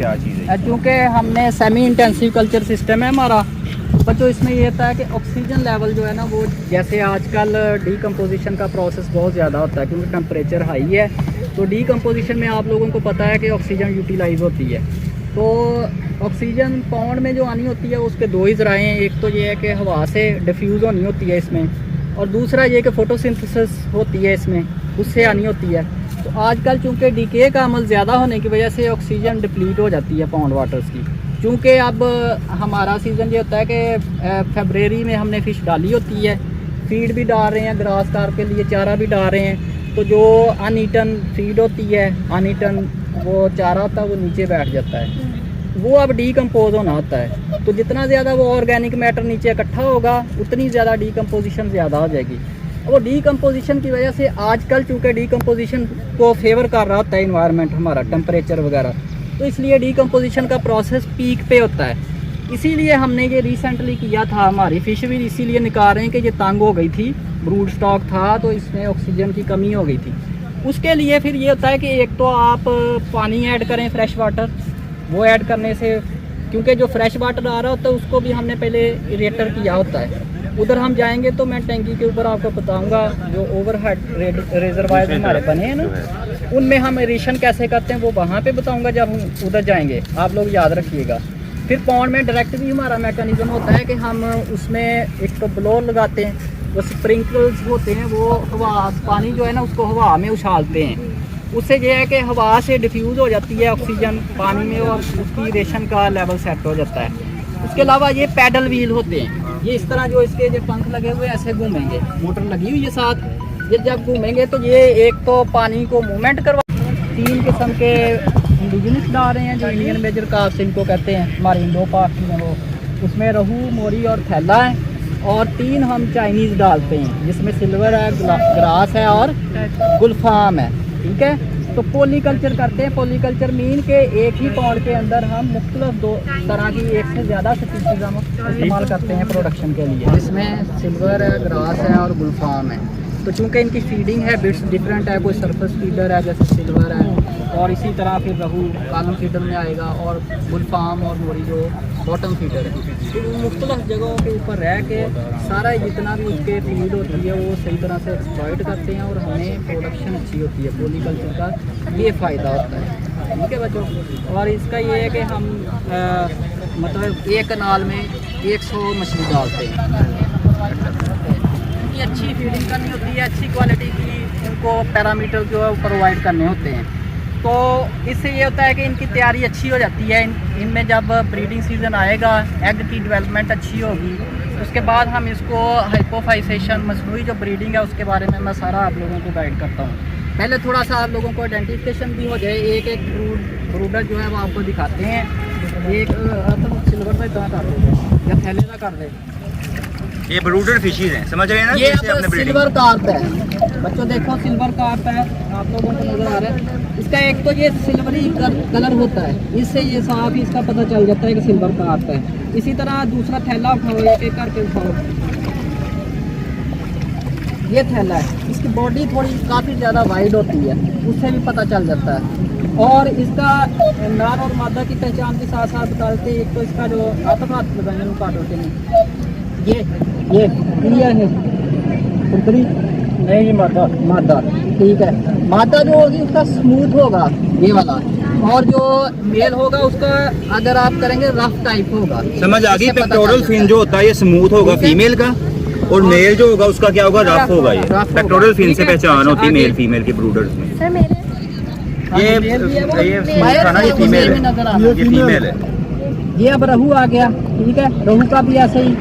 क्या चीज़ है? क्योंकि हमने सेमी इंटेंसिव कल्चर सिस्टम है हमारा, बच्चों इसमें ये होता है कि ऑक्सीजन लेवल जो है ना वो जैसे आजकल डीकम्पोजिशन का प्रोसेस बहुत ज़्यादा होता है क्योंकि टेम्परेचर हाई है, तो डीकम्पोजिशन में आप लोगों को पता है कि ऑक्सीजन यूटिलाइज होती है। तो ऑक्सीजन पाउंड में जो आनी होती है उसके दो ही ज़राए हैं, एक तो ये है कि हवा से डिफ्यूज़ होनी होती है इसमें, और दूसरा ये कि फोटोसिंथेसिस होती है इसमें, उससे आनी होती है। तो आजकल चूँकि डीके का अमल ज़्यादा होने की वजह से ऑक्सीजन डिप्लीट हो जाती है पाउंड वाटर्स की। चूँकि अब हमारा सीज़न ये होता है कि फरवरी में हमने फ़िश डाली होती है, फीड भी डाल रहे हैं, ग्रास कार्प के लिए चारा भी डाल रहे हैं, तो जो अनईटन फीड होती है, अनईटन वो चारा होता है वो नीचे बैठ जाता है, वो अब डीकम्पोज होना होता है। तो जितना ज़्यादा वो ऑर्गेनिक मैटर नीचे इकट्ठा होगा उतनी ज़्यादा डीकम्पोजिशन ज़्यादा हो जाएगी। वो डीकम्पोजिशन की वजह से आजकल चूँकि डीकम्पोजिशन को फेवर कर रहा होता है इन्वायरमेंट हमारा, टेम्परेचर वगैरह, तो इसलिए डीकम्पोजिशन का प्रोसेस पीक पे होता है। इसीलिए हमने ये रिसेंटली किया था, हमारी फ़िश भी इसीलिए निकाल रहे हैं कि ये तंग हो गई थी, ब्रूड स्टॉक था तो इसमें ऑक्सीजन की कमी हो गई थी। उसके लिए फिर ये होता है कि एक तो आप पानी ऐड करें, फ्रेश वाटर, वो ऐड करने से, क्योंकि जो फ्रेश वाटर आ रहा होता है उसको भी हमने पहले इरेटर किया होता है। उधर हम जाएंगे तो मैं टैंकी के ऊपर आपको बताऊंगा, जो ओवरहेड रिजर्वायर हमारे बने हैं ना, उनमें हम एरेशन कैसे करते हैं वो वहाँ पे बताऊंगा जब हम उधर जाएंगे, आप लोग याद रखिएगा। फिर पॉन्ड में डायरेक्ट भी हमारा मैकेनिज़्म होता है कि हम उसमें एक तो ब्लोअर लगाते हैं, वो स्प्रिंकल्स होते हैं, वो हवा पानी जो है ना उसको हवा में उछालते हैं, उससे ये है कि हवा से डिफ्यूज़ हो जाती है ऑक्सीजन पानी में और उसकी रेशन का लेवल सेट हो जाता है। उसके अलावा ये पैडल व्हील होते हैं, ये इस तरह जो इसके जो पंख लगे हुए ऐसे घूमेंगे, मोटर लगी हुई है साथ, ये जब घूमेंगे तो ये एक तो पानी को मूवमेंट करवा। 3 किस्म के इंडिजिनस डाल रहे हैं जो इंडियन मेजर कार्प्स इनको कहते हैं, हमारे इंडो पाक में वो, उसमें रहू, मोरी और थैला है, और 3 हम चाइनीज़ डालते हैं जिसमें सिल्वर है, ग्रास है और गुलफाम है, ठीक है। तो पॉलीकल्चर करते हैं। पॉलीकल्चर मीन के एक ही पॉन्ड के अंदर हम मुख्तलिफ 2 तरह की, एक से ज़्यादा स्पीशीज़ हम इस्तेमाल करते हैं प्रोडक्शन के लिए, जिसमें सिल्वर है, ग्रास है और गुलफाम है। तो चूँकि इनकी फीडिंग हैबिट्स डिफरेंट है, कोई सरफेस फीडर है जैसे सिल्वर है, और इसी तरह फिर रहू कॉलम फीडर में आएगा, और गुलफाम और मोरी जो बॉटम फीडर है। तो वो मुख्तलिफ जगहों के ऊपर रह के सारा जितना भी उसके फीड होती है वो सही तरह से एक्सप्लॉइट करते हैं और हमें प्रोडक्शन अच्छी होती है। पॉलीकल्चर का ये फ़ायदा होता है, ठीक है बच्चों। और इसका ये है कि हम मतलब एक कनाल में 100 मछली डालते हैं। उनकी अच्छी फीडिंग करनी होती है, अच्छी क्वालिटी की उनको पैरामीटर जो है प्रोवाइड करने होते हैं। तो इससे ये होता है कि इनकी तैयारी अच्छी हो जाती है। इनमें जब ब्रीडिंग सीज़न आएगा, एग की डेवलपमेंट अच्छी होगी, उसके बाद हम इसको हाइपोफाइसेशन, मसनूई जो ब्रीडिंग है उसके बारे में मैं सारा आप लोगों को गाइड करता हूँ। पहले थोड़ा सा आप लोगों को आइडेंटिफिकेशन भी हो जाए। एक ब्रूडर जो है वो आपको दिखाते हैं। एक तो सिल्वर का इतना कर दे या थैले का कर दे, ये ब्रूडर फिशेज हैं, समझ रहे हैं ना? ये अब सिल्वर कार्प है बच्चों, देखो सिल्वर कार्प है, आप लोगों को नजर आ रहा है। इसका एक तो ये सिल्वरी कलर होता है, इससे ये साफ इसका पता चल जाता है कि सिल्वर कार्प है। इसी तरह दूसरा थैला उठाओ, एक करके उठाओ, ये थैला है, इसकी बॉडी थोड़ी काफ़ी ज़्यादा वाइड होती है, उससे भी पता चल जाता है। और इसका नर और मादा की पहचान के साथ साथ बताते हैं। एक तो इसका जो हाथ लगाएंगे काट होते हैं, ये क्लियर है, पुतली नहीं मादा, ठीक है। मादा जो होगी उसका स्मूथ होगा ये वाला, और जो मेल होगा उसका अगर आप करेंगे रफ टाइप होगा। समझ आ गई? पेक्टोरल फिन जो होता है ये स्मूथ होगा फीमेल का, और मेल जो होगा उसका क्या होगा? रफ होगा। ये पेक्टोरल फिन से पहचान होती है मेल फीमेल के ब्रूडर्स में। ये फीमेल है, ये फीमेल है। ये अब रहू आ गया, ठीक है। रहू का भी ऐसे ही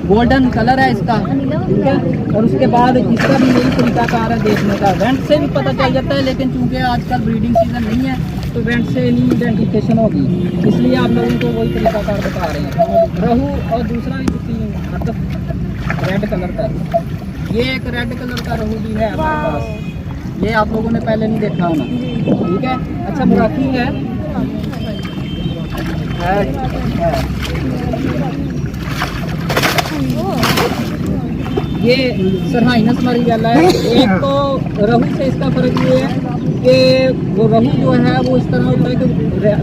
गोल्डन कलर है इसका, ठीक है। और उसके बाद इसका भी यही तरीकाकार है देखने का, वेंट से भी पता चल जाता है, लेकिन चूंकि आजकल ब्रीडिंग सीजन नहीं है तो वेंट से नहीं आइडेंटिफिकेशन होगी, इसलिए आप लोगों को वही तरीकाकार बता रहे हैं। रहू और दूसरा रेड कलर का, ये एक रेड कलर का रहू भी है हमारे पास, ये आप लोगों ने पहले नहीं देखा होना, ठीक है। अच्छा, मुराकी है। ये सरहाइनस मरी वाला है। एक तो रहू से इसका फर्क ये है कि वो रहू जो है वो इस तरह होता है कि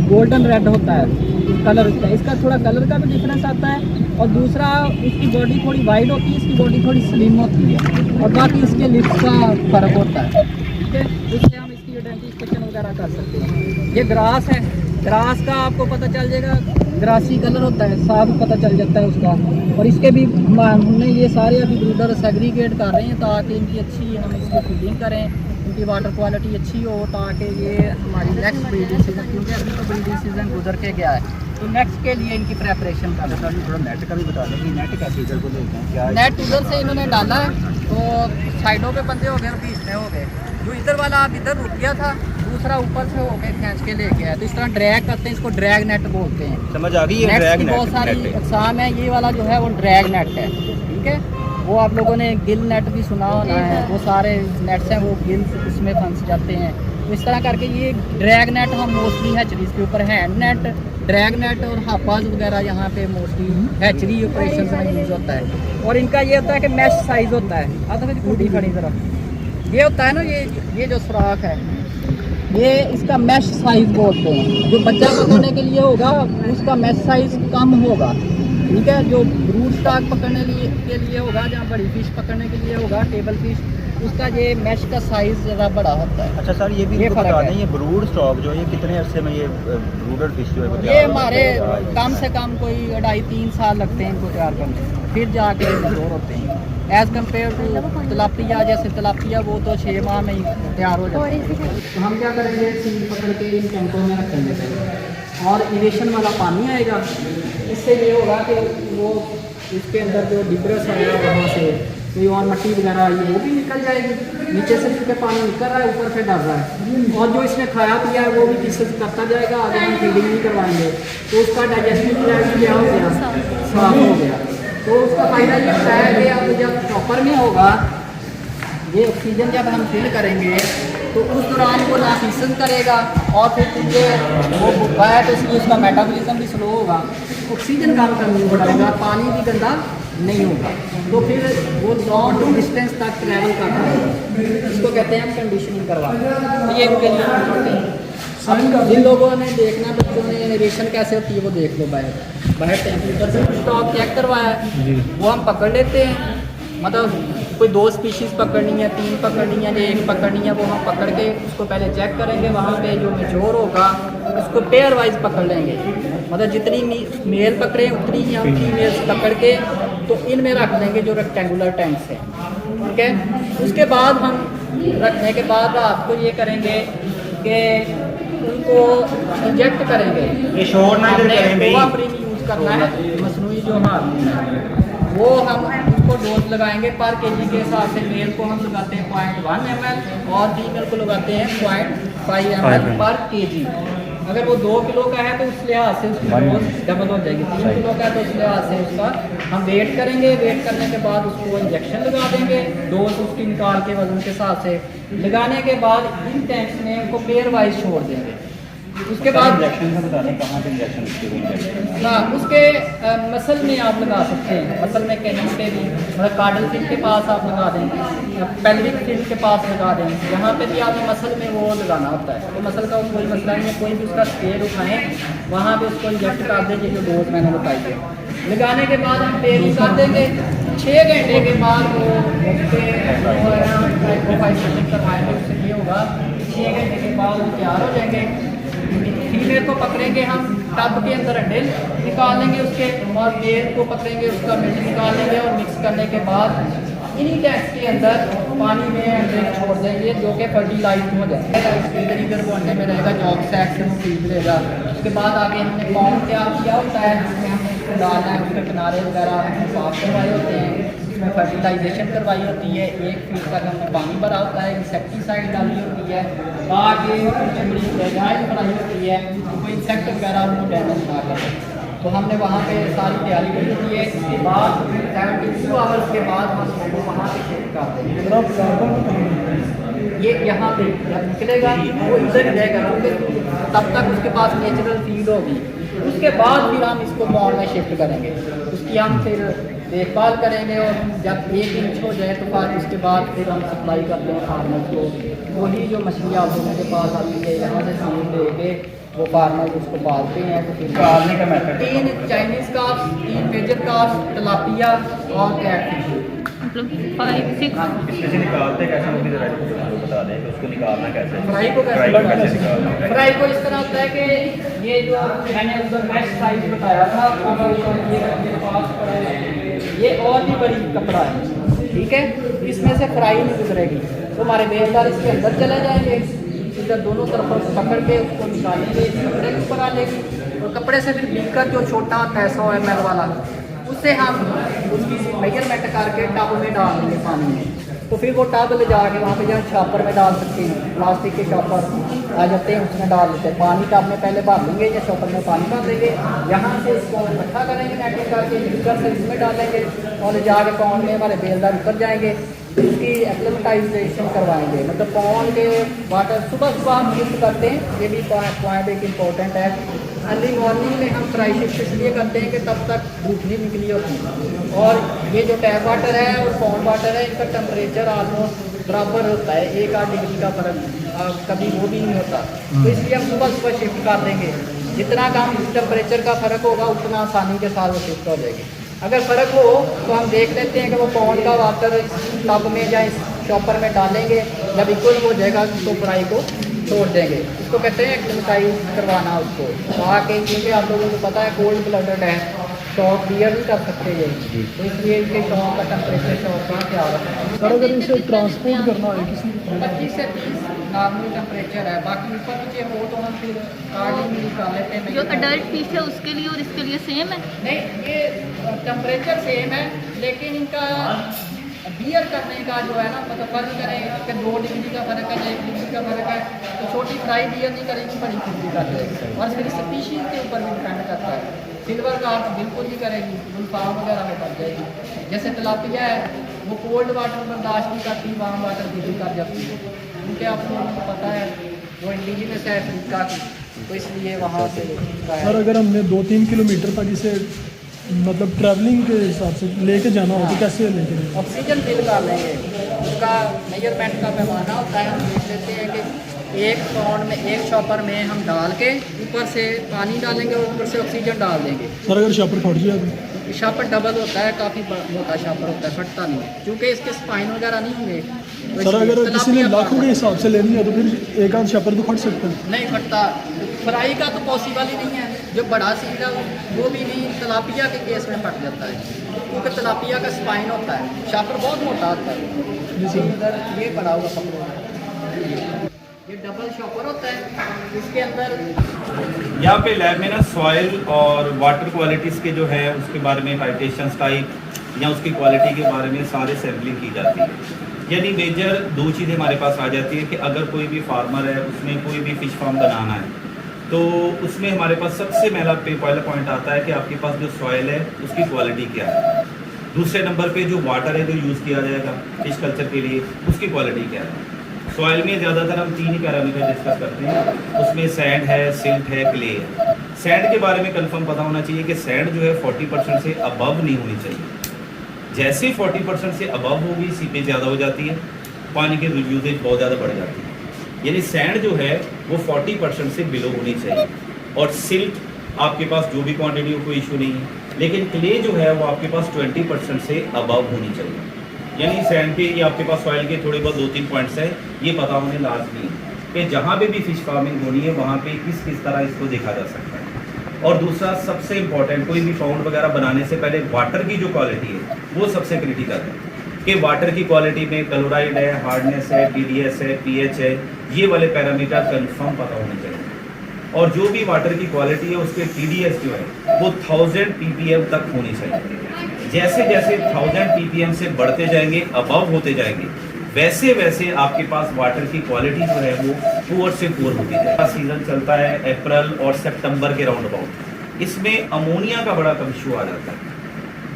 गोल्डन रेड होता है कलर उसका, इसका थोड़ा कलर का भी डिफरेंस आता है। और दूसरा उसकी बॉडी थोड़ी वाइड होती है, इसकी बॉडी थोड़ी स्लिम होती है, और बाकी इसके लिप्स का फ़र्क होता है। ठीक है, इससे हम इसकी आइडेंटिफिकेशन वगैरह कर सकते हैं। ये ग्रास है, ग्रास का आपको पता चल जाएगा, ग्रासी कलर होता है, साफ पता चल जाता है उसका। और इसके भी हमने ये सारे अभी ब्रूडर सेग्रीगेट कर रहे हैं ताकि इनकी अच्छी हम इसकी फीडिंग करें, इनकी वाटर क्वालिटी अच्छी हो, ताकि ये हमारी नेक्स्ट ब्रीडिंग सीजन, क्योंकि अभी तो ब्रीडिंग सीजन गुजर के गया है, तो नेक्स्ट के लिए इनकी प्रेपरेशन कर रहे हैं। थोड़ा नेट का भी बता दें कि नेट कैसे इधर को लेते हैं क्या? नेट उधर से इन्होंने डाला है, तो साइडों पे बंदे हो गए और बीच में हो गए। जो इधर वाला आप इधर रुक गया था, दूसरा ऊपर से होके खींच के ले गया है, तो इस तरह ड्रैग करते हैं, इसको ड्रैग नेट बोलते हैं। समझ आ गई है? नेट ड्रैग की बहुत सारी नेट अकसाम है, ये वाला जो है वो ड्रैग नेट है। ठीक है, वो आप लोगों ने गिल नेट भी सुना होना है, वो सारे नेट्स हैं वो गिल उसमें फंस जाते हैं। तो इस तरह करके ये ड्रैग नेट हम मोस्टली हैचरीज के ऊपर, हैंड नेट, ड्रैग नेट और हापाज वगैरह यहाँ पे मोस्टली हैचरी ऑपरेशन में यूज़ होता है। और इनका ये होता है कि मैश साइज़ होता है, आता है बूढ़ी खड़ी तरफ ये होता है ना, ये जो सुराख है ये इसका मैश साइज़ बोलते हैं। जो बच्चा पकड़ने के लिए होगा उसका मैश साइज़ कम होगा। ठीक है, जो ब्रूड स्टॉक पकड़ने के लिए होगा, जहाँ बड़ी फिश पकड़ने के लिए होगा, टेबल फिश, उसका ये मैश का साइज़ ज़रा बड़ा होता है। अच्छा सर, ये भी ये बता फर्क दें, है। ये ब्रूड स्टॉक जो है ये कितने अरसे में ये ब्रूडर फिश जो है वो ये तैयार हमारे होता है? कम से कम कोई 2.5-3 साल लगते हैं इनको तैयार करने में, फिर जाके मैच्योर होते हैं। एज़ कम्पेयर टू तिलापिया, जैसे तिलापिया वो तो 6 माह में ही तैयार हो जाते हैं। तो हम क्या करेंगे, सील पकड़ के इन टैंकों में रखेंगे पहले, और इरेशन वाला पानी आएगा। इससे ये होगा कि वो इसके अंदर जो डिब्रस है वहाँ से कोई और मट्टी वगैरह आई है वो भी निकल जाएगी, नीचे से क्योंकि पानी निकल रहा है, ऊपर से डर रहा है, और जो इसने खाया पिया है वो भी डिस्कस करता जाएगा। आगे हम फीडिंग नहीं करवाएंगे तो उसका डाइजेस्टिव ट्रैक्ट क्या हो गया, साफ हो गया। तो उसका फ़ायदा ये होता है कि अब जब चॉपर में होगा ये ऑक्सीजन जब हम फिल करेंगे तो उस दौरान वो नाफिसन करेगा, और फिर तुझे वो भूखा है तो इसलिए उसका मेटाबॉलिज्म भी स्लो होगा, ऑक्सीजन कम करनी पड़ेगा, पानी भी गंदा नहीं होगा, तो फिर वो लॉन्ग डिस्टेंस तक ट्रैवल करना है। इसको कहते हैं हम कंडीशनिंग करवाना। ये उनके लिए हम करते हैं। अब जिन लोगों ने देखना, बच्चों ने एनरेशन कैसे होती है वो देख लो। बाहर टेम्परेचर से स्टॉक चेक करवाया है, वो हम पकड़ लेते हैं। मतलब कोई 2 स्पीशीज़ पकड़नी है, 3 पकड़नी है या 1 पकड़नी है, वो हम पकड़ के उसको पहले चेक करेंगे। वहाँ पे जो मेच्योर होगा उसको पेयर वाइज पकड़ लेंगे, मतलब जितनी मेल पकड़े उतनी ही हम फीमेल्स पकड़ के तो इनमें रख देंगे जो रेक्टेंगुलर टैंक्स हैं। ठीक है, उसके बाद हम रखने के बाद आपको ये करेंगे कि उनको इंजेक्ट करेंगे। ये शोर ना इधर करें भाई। कोवाप्रिन यूज़ करना है, मसनूई जो हार्मोन है वो हम उनको डोज लगाएंगे पर केजी के हिसाब से। मेल को हम लगाते हैं 0.1 ml और फीमेल को लगाते हैं 0.5 ml पर केजी। अगर वो 2 किलो का है तो उस लिहाज से उसकी डोज डबल हो जाएगी। 3 किलो का है तो उस लिहाज से उसका हम वेट करेंगे। वेट करने के बाद उसको इंजेक्शन लगा देंगे, डोज उसकी निकाल के वजन के हिसाब से लगाने के बाद इन टैंक्स में उनको पेयर वाइज छोड़ देंगे। उसके बाद इंजेक्शन का बता दें कहाँ पे इंजेक्शन उसके हुए इंजेक्शन? हाँ, उसके मसल में आप लगा सकते हैं, मसल में कैनिस पे भी, मतलब कार्डल फिन के पास आप लगा दें, पेल्विक फिन के पास लगा दें, यहाँ पे भी आपने मसल में वो लगाना होता है। तो मसल का कोई मसला नहीं है, कोई भी उसका स्केल उठाएँ वहाँ पे उसको इंजेक्ट कर देंगे जो डोज मैंने बताई है। लगाने के बाद हम पेयरिंग कर देंगे। 6 घंटे के बाद वो करवाएंगे, उससे ये होगा 6 घंटे के बाद वो तैयार हो जाएंगे। फीमेल को पकड़ेंगे हम, टब के अंदर अंडे निकाल लेंगे उसके, और मेल को पकड़ेंगे उसका मिल्क निकाल लेंगे, और मिक्स करने के बाद इन्हीं टैंक्स के अंदर पानी में अंडे छोड़ देंगे जो कि फर्टिलाइज हो जाएगा। इधर इधर वो अंडे में रहेगा, जॉब सैक से वो फीड लेगा। उसके बाद आगे हमने पॉन्ड तैयार किया होता है जिसमें हमने उसको डालना है, उसके किनारे वगैरह हमने साफ करवाए होते हैं, उसमें फर्टिलाइजेशन करवाई होती है। 1 फीट तक हमने पानी भरा होता है, इंसेक्टिसाइड डाली होती है ताकि बड़ी प्रेजाइज बनाई होती है, कोई इंसेक्ट वगैरह उनको डैमेज ना करे। तो हमने वहाँ पे सारी तैयारी की होती है। इसके बाद 72 आवर्स के बाद हम उसको वहाँ पे शिफ्ट कर देंगे। ये यहाँ पे जब निकलेगा वो इधर ही रहेगा, क्योंकि तब तक उसके पास नेचुरल फीड होगी। उसके बाद फिर हम इसको पॉन्ड में शिफ्ट करेंगे। उसकी हम फिर देखभाल करेंगे और जब 1 इंच हो जाए तो बाद उसके बाद फिर हम सप्लाई करते हैं फार्मर को। वही जो मछली आप लोगों के पास आती है यहाँ से सील लेके वो फार्मर उसको पालते हैं। तो फिर पालने का method 3 Chinese carp, 3 major carp, tilapia और कैटफिश। मतलब 5 6 इसमें से निकालते कैसे होगी जरा बता दें कि उसको निकालना कैसे है? फ्राई को फ्राई को कैसे कैसे निकालना है? फ्राई को इस तरह होता है कि ये जो मैंने उधर मैश साइज बताया था अगर ये मेरे पास पड़ा है, ये और भी बड़ी कपड़ा है, ठीक है। इसमें से फ्राई नहीं गुजरेगी तो हमारे बेलदार इसके अंदर चले जाएंगे, इधर दोनों तरफों से पकड़ के उसको निकालेंगे, इस कपड़े के ऊपर आ जाएगी और कपड़े से फिर बीकर जो छोटा 100 ml वाला उससे हम उसकी मेजरमेंट करके टब में डाल देंगे पानी में। तो फिर वो टब ले जाके वहाँ पे जहाँ शॉपर में डाल सकते हैं, प्लास्टिक के शॉपर आ जाते हैं उसमें डाल देते हैं। पानी टब में पहले भर लेंगे या शॉपर में पानी भर देंगे, यहाँ से इसको इकट्ठा करेंगे नेटिंग करके, बीकर से इसमें डालेंगे और ले जाके पॉन्ड में हमारे बेलदार उतर जाएंगे, इसकी एक्लेमेटाइजेशन करवाएंगे। मतलब पॉन्ड के वाटर सुबह हम शिफ्ट करते हैं, ये भी पॉइंट एक इम्पोर्टेंट है। अर्ली मॉर्निंग में हम फ्राई शिफ्ट इसलिए करते हैं कि तब तक धूप नहीं निकली होती और ये जो टैप वाटर है और पॉन्ड वाटर है इनका टेम्परेचर ऑलमोस्ट बराबर होता है, 1-8 डिग्री का फ़र्क कभी वो भी नहीं होता। तो इसलिए हम सुबह शिफ्ट कर देंगे, जितना कम टेम्परेचर का फ़र्क होगा उतना आसानी के साथ वो शिफ्ट हो जाएगी। अगर फ़र्क हो तो हम देख लेते हैं कि वो पॉन्ड का वाटर टब में या इस शॉपर में डालेंगे, जब इक्वल हो जाएगा तो फ्राई को छोड़ देंगे। इसको कहते हैं एक्लेमेटाइज करवाना उसको आके, क्योंकि आप लोगों को पता है कोल्ड ब्लडेड है, शॉक बियर नहीं कर सकते ये, तो इसलिए इनके शॉक का टेम्परेचर शॉक का ख्याल रखना। सर अगर इसे ट्रांसपोर्ट करना है किसी 25 से 30 नॉर्मल टेम्परेचर है, बाकी ऊपर नीचे हो तो हम फिर कार्डिंग निकाल लेते हैं। जो अडल्ट फिश है उसके लिए और इसके लिए सेम है? नहीं, ये टेम्परेचर सेम है लेकिन इनका बियर करने का जो है ना मतलब फ़र्क करें कि 2 डिग्री का फ़र्क है या 1 डिग्री का फ़र्क है, तो छोटी फ्राई बियर नहीं करेगी, बड़ी खुद कर देगी और फिर स्पीशीज़ के ऊपर भी डिपेंड करता है। सिल्वर कार्प बिल्कुल नहीं करेगी, गुलफाम वगैरह में कर जाएगी। जैसे तलापिया है वो कोल्ड वाटर बर्दाश्त नहीं करती, वार्म वाटर की भी कर जाती है, क्योंकि आप लोगों को पता है वो इंडिजिनस है अफ्रीका की, तो इसलिए वहाँ से सर अगर हमने 2-3 किलोमीटर तक इसे मतलब ट्रैवलिंग के हिसाब से लेके जाना हो तो कैसे लेके जाना? ऑक्सीजन फिल कर लेंगे, उसका मेजरमेंट का पैमाना होता है। हम देख लेते हैं कि एक पॉन्ड में एक शॉपर में हम डाल के ऊपर से पानी डालेंगे और ऊपर से ऑक्सीजन डाल देंगे। सर अगर शॉपर फट जाए तो? शॉपर डबल होता है, काफ़ी मोटा शॉपर होता है, फटता नहीं है क्योंकि इसके स्पाइन वगैरह नहीं होंगे। तो सर अगर किसी ने तलापिया लाखों के हिसाब से लेनी है तो फिर एक आध शॉपर तो फट सकता है? नहीं फटता, फ्राई का तो पॉसिबल ही नहीं है, जो बड़ा सील है वो भी नहीं। तलापिया के केस में फट जाता है क्योंकि तलापिया का स्पाइन होता है, शॉपर बहुत मोटा होता है। जी सर। इधर ये पड़ा हुआ कपड़ों में ये डबल शॉपर होता है, इसके अंदर यहाँ पे लैब में ना सॉइल और वाटर क्वालिटीज़ के जो है उसके बारे में हाइड्रेशन टाइप या उसकी क्वालिटी के बारे में सारे सैम्पलिंग की जाती है। यानी मेजर 2 चीज़ें हमारे पास आ जाती है कि अगर कोई भी फार्मर है उसने कोई भी फिश फार्म बनाना है तो उसमें हमारे पास सबसे पहला पॉइंट आता है कि आपके पास जो सॉइल है उसकी क्वालिटी क्या है। दूसरे नंबर पे जो वाटर है जो यूज़ किया जाएगा फिश कल्चर के लिए उसकी क्वालिटी क्या है। सॉइल में ज़्यादातर हम 3 ही पैरामीटर डिस्कस करते हैं, उसमें सैंड है, सिल्ट है, क्ले है। सैंड के बारे में कंफर्म पता होना चाहिए कि सैंड जो है 40% से अबव नहीं होनी चाहिए। जैसे 40% से अबव होगी सीपेज ज़्यादा हो जाती है, पानी की यूजेज बहुत ज़्यादा बढ़ जाती है। यानी सैंड जो है वो 40% से बिलो होनी चाहिए और सिल्ट आपके पास जो भी क्वांटिटी हो कोई इशू नहीं है, लेकिन क्ले जो है वो आपके पास 20% से अबव होनी चाहिए। यानी सैंड के ये आपके पास सॉइल के थोड़े बहुत 2-3 पॉइंट्स हैं, ये पता होने लाजमी है कि जहाँ पे भी फिश फार्मिंग होनी है वहाँ पे किस तरह इसको देखा जा सकता है। और दूसरा सबसे इम्पॉर्टेंट, कोई भी फाउंड वगैरह बनाने से पहले वाटर की जो क्वालिटी है वो सबसे क्रिटिकल है कि वाटर की क्वालिटी में क्लोराइड है, हार्डनेस है, TDS है, pH है, ये वाले पैरामीटर कंफर्म पता होने चाहिए। और जो भी वाटर की क्वालिटी है उसके TDS जो है वो 1000 ppm तक होनी चाहिए। जैसे जैसे 1000 ppm से बढ़ते जाएंगे, अबव होते जाएंगे, वैसे वैसे आपके पास वाटर की क्वालिटी जो है वो पुअर से पुअर होती है। सीजन चलता है अप्रैल और सितंबर के राउंड अबाउट, इसमें अमोनिया का बड़ा कम इशू आ जाता है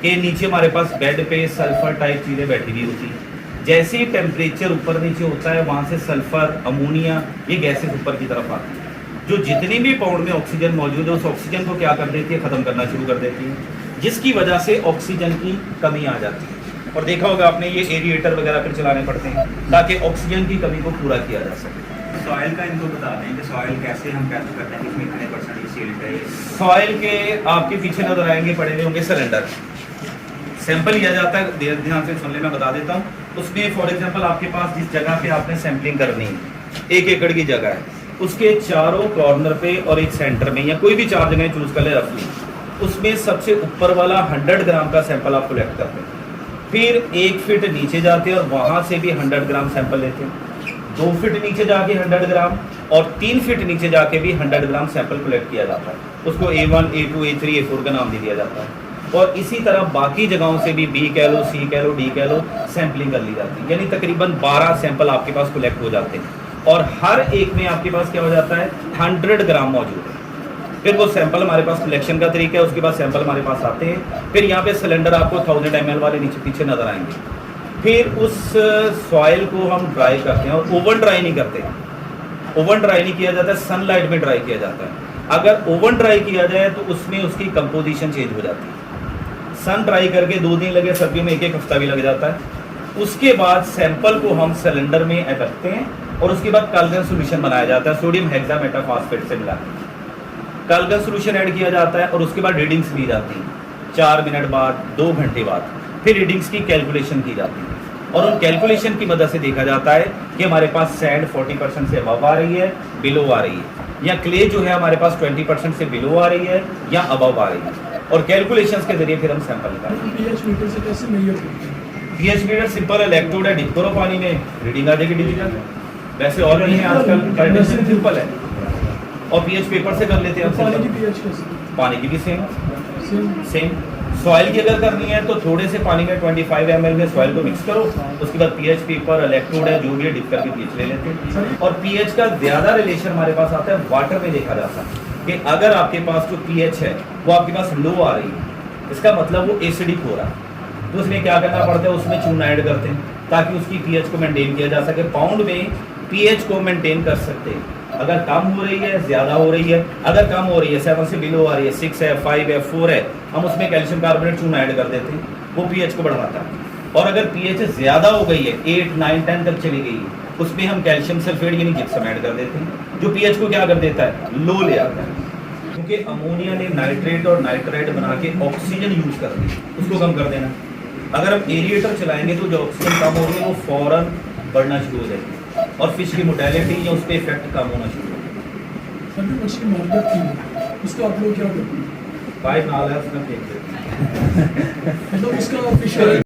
कि नीचे हमारे पास बेड पे सल्फर टाइप चीज़ें बैठी हुई होती हैं। जैसे ही टेम्परेचर ऊपर नीचे होता है वहाँ से सल्फर, अमोनिया, ये गैसेस ऊपर की तरफ आती हैं जो जितनी भी पाउंड में ऑक्सीजन मौजूद है उस ऑक्सीजन को क्या कर देती है, ख़त्म करना शुरू कर देती है, जिसकी वजह से ऑक्सीजन की कमी आ जाती है। और देखा होगा आपने ये एरिएटर वगैरह फिर चलाने पड़ते हैं ताकि ऑक्सीजन की कमी को पूरा किया जा सके। सॉइल का इनको बता दें कि सॉइल कैसे हम कैसे करते हैं, इसमें कितने परसेंट सील्ड है। सॉइल के आपके पीछे नजर आएंगे पड़े हुए होंगे सिलेंडर, सैंपल लिया जाता है, ध्यान से सुन ले, मैं बता देता हूँ। उसमें फॉर एग्जांपल आपके पास जिस जगह पे आपने सैंपलिंग करनी है, 1 एकड़ की जगह है, उसके चारों कॉर्नर पे और एक सेंटर में या कोई भी 4 जगह चूज कर ले रफली, उसमें सबसे ऊपर वाला 100 ग्राम का सैंपल आप कलेक्ट करते हैं। फिर 1 फीट नीचे जाते हैं और वहाँ से भी 100 ग्राम सैंपल लेते हैं। 2 फीट नीचे जाके 100 ग्राम और 3 फीट नीचे जाके भी 100 ग्राम सैंपल कलेक्ट किया जाता है। उसको A1, A2, A3, A4 का नाम दे दिया जाता है। और इसी तरह बाकी जगहों से भी B कह लो, C कह लो, D कह लो, सैंपलिंग कर ली जाती है। यानी तकरीबन 12 सैंपल आपके पास कलेक्ट हो जाते हैं और हर एक में आपके पास क्या हो जाता है, 100 ग्राम मौजूद है। फिर वो सैंपल हमारे पास कलेक्शन का तरीका है, उसके बाद सैंपल हमारे पास आते हैं। फिर यहाँ पे सिलेंडर आपको 1000 ml वाले नीचे पीछे नजर आएंगे। फिर उस सॉइल को हम ड्राई करते हैं और ओवन ड्राई नहीं करते, ओवन ड्राई नहीं किया जाता है, सनलाइट में ड्राई किया जाता है। अगर ओवन ड्राई किया जाए तो उसमें उसकी कंपोजिशन चेंज हो जाती है। सन ड्राई करके 2 दिन लगे, सर्दियों में 1 हफ्ता भी लग जाता है। उसके बाद सैंपल को हम सिलेंडर में रखते हैं और उसके बाद कलगन सोल्यूशन बनाया जाता है, सोडियम हेक्सामेटाफॉस्फेट से मिला कलगन सोल्यूशन ऐड किया जाता है और उसके बाद रीडिंग्स ली जाती हैं 4 मिनट बाद, 2 घंटे बाद। फिर रीडिंग्स की कैलकुलेशन की जाती है और उन कैलकुलेशन की मदद से देखा जाता है कि हमारे पास सैंड 40% से अबव आ रही है, बिलो आ रही है, या क्ले जो है हमारे पास 20% से बिलो आ रही है या अबव आ रही है। और कैलकुलेशंस के जरिए फिर हम सैंपल निकालते हैं। पीएच मीटर से कैसे मेजर करते हैं? पीएच मीटर सिंपल इलेक्ट्रोड है, डिप करो पानी में, रीडिंग आ जाएगी डिजिटल। वैसे और नहीं है आजकल, कंडीशन सिंपल है। और पीएच पेपर से कर लेते हैं हम। पानी की पीएच कैसे? पानी की भी सेम। सॉइल की अगर करनी है तो थोड़े से पानी में 25 ml में सॉइल को मिक्स करो, उसके बाद पीएच पेपर, इलेक्ट्रोड है, जो भी है, डिप करके पीएच ले लेते हैं। और पीएच का ज़्यादा रिलेशन हमारे पास आता है वाटर में देखा जाता है कि अगर आपके पास जो पीएच है वो आपके पास लो आ रही है, इसका मतलब वो एसिडिक हो रहा है। तो उसमें क्या करना पड़ता है, उसमें चूना ऐड करते हैं ताकि उसकी पीएच को मेंटेन किया जा सके। पाउंड में पीएच को मेंटेन कर सकते हैं। अगर कम हो रही है, ज़्यादा हो रही है, अगर कम हो रही है 7 से बिलो आ रही है, 6 है, 5 है, 4 है, हम उसमें कैल्शियम कार्बोनेट चूना ऐड कर देते हैं, वो पीएच को बढ़ाता है। और अगर पीएच ज़्यादा हो गई है, 8, 9, 10 तक चली गई है, उसमें हम कैल्शियम सल्फेट यानी जिप्सम ऐड कर देते हैं, जो पीएच को क्या कर देता है, लो ले आता है। क्योंकि अमोनिया ने नाइट्रेट और नाइट्राइट बना के ऑक्सीजन यूज कर दी, उसको कम कर देना। अगर हम एरिएटर चलाएंगे तो जो ऑक्सीजन कम होगी वो फौरन बढ़ना शुरू हो जाएगी और फिश की मोर्टेलिटी या उस पर इफेक्ट कम होना शुरू हो जाएगा। सभी मछली मार जाती है, उसका आप लोग क्या करते हैं? पाइप नाल है उसमें फेंक देते हैं। मतलब उसका फिश